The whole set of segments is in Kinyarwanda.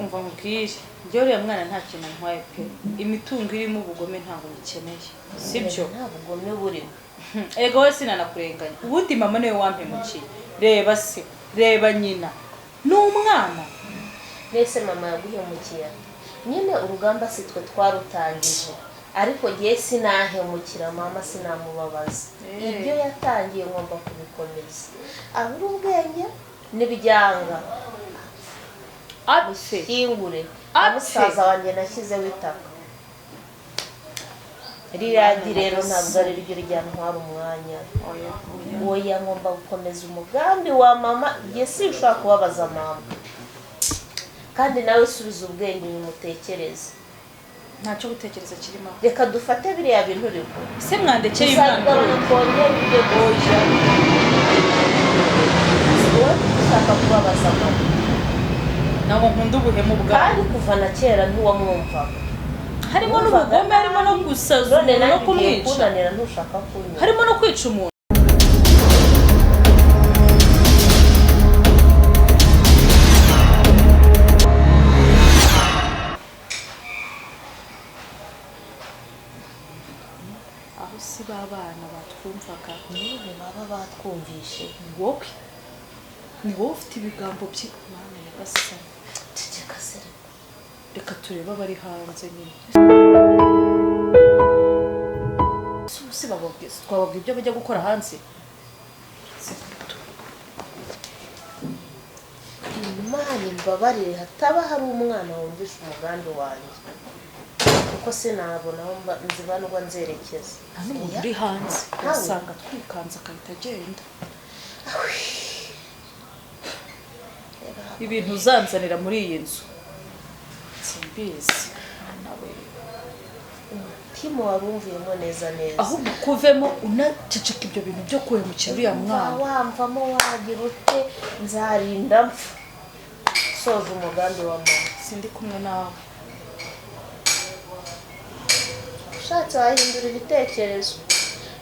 umva mubwire njyewe uriya mwana nta kintu ntwaye pe imitungo irimo ubugome ntabwo nyikeneye sibyo nta bugome burimo ego we sinanakurenganya ubundi mama niwe wampemukiye reba se reba nyina ni umwana mbese mama yaguhemukiye nyine urugamba si twe twarutangije ariko ngiye sinahemukira mama sinamubabaza ibyo yatangiye ngomba kubikomeza abura ubwenge n'ibyanga abishyingure umusaza wanjye nashyizeho itaka ririya rero ntabwo ari ryo ryantwara umwanya oya ngomba gukomeza umugambi wa mama igihe sinshobora kubabaza mama kandi nawe subiza ubwenge nimutekereze ntacyo gutekereza kirimo reka dufate biriya bintu riko se mwandekeye imana twongere ibyo goja ushaka kubabaza mama ntabwo nkunda ubuhemu bwawe kandi kuva na kera ntiwamwumvaga harimo n'ubugome harimo no gusaza umuntu no kumwica kunanira ntushaka kunyura harimo no kwica umuntu aho si babana batwumvaga niba baba batwumvishe wowe ni wowe ufite ibigambo by'imana nyagasani ceceka se reka turebe abari hanze nyine si twababwira ibyo bajya gukora hanze imana imbabarire hataba hari umwana wumvisha umugambi wanjye kuko sinabona aho nzibandwa nzerekeza nta n'umuntu uri hanze usanga twikanze akahita agenda ibintu uzanzanira muri iyi nzu simbizi nawe umutima wari umvuyemo neza neza ahubwo kuvemo unaceceka ibyo bintu byo kuhemukira uriya mwana wamvamo wagira ute nzarinda mpfa soza umugambi wa mama sindi kumwe nawe ushatse wahindura ibitekerezo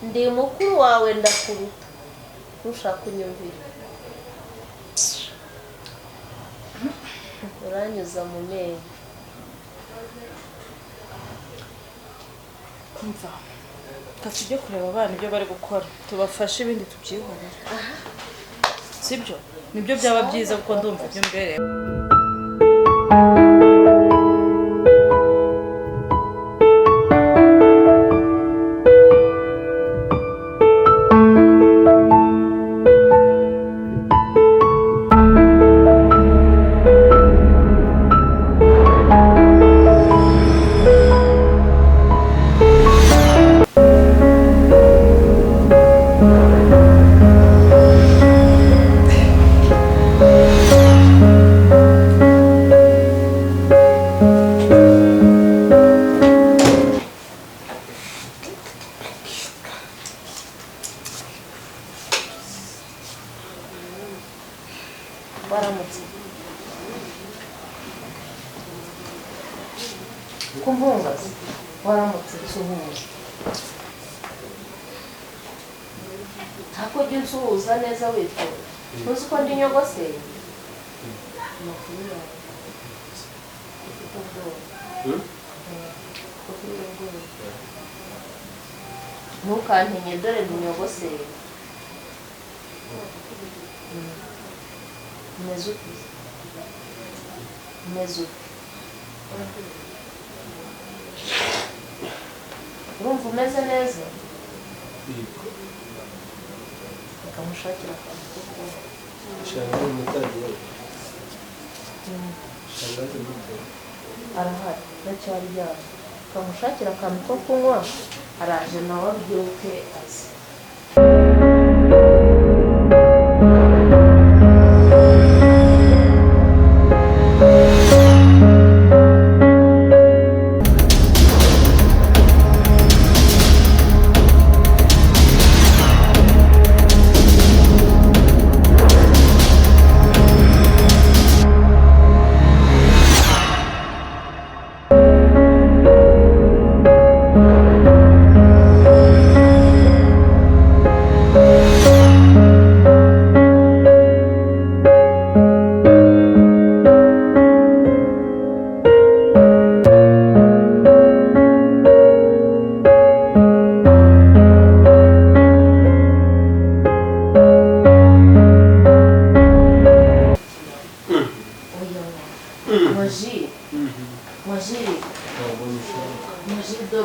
ndi mukuru wawe ndakuruta ntushaka kunyumvira uranyuza mu menyo kumva tujye kureba abana ibyo bari gukora tubafashe ibindi tubyihorere sibyo nibyo byaba byiza kuko ndumva ibyo mbere waramutse kumpungaza waramutse nsuhuza ntako jya unsuhuza neza wifuza ntuzi ko ndi nyogoseye amakuru yawe ufite ubwoba ntukantinye dore ndi nyogoseye umeze ute umeze ute urumva umeze neza reka mushakira akantu ko kuba arahari ndacyari ryari kamushakira akantu ko kunywa araje nawe abyuke azi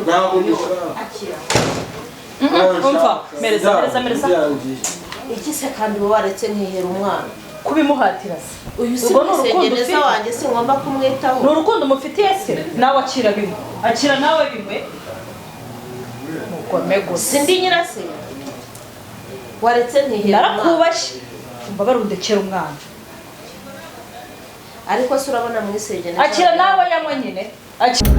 ntabwo mbishaka akira umva mereza iki se kandi uba waretse nkihera umwana kubimuhatira se uyu si Ubwo ni urukundo umusengeneza ufite. wanjye singomba kumwitaho ni urukundo umufitiye se nawe akira bimwe akira nawe bimwe mugome gusa sindi nyirase waretse nkihera umwana narakubashye umva barundekera umwana ariko se urabona mwisengeneza akira nawe yanywa nyine akira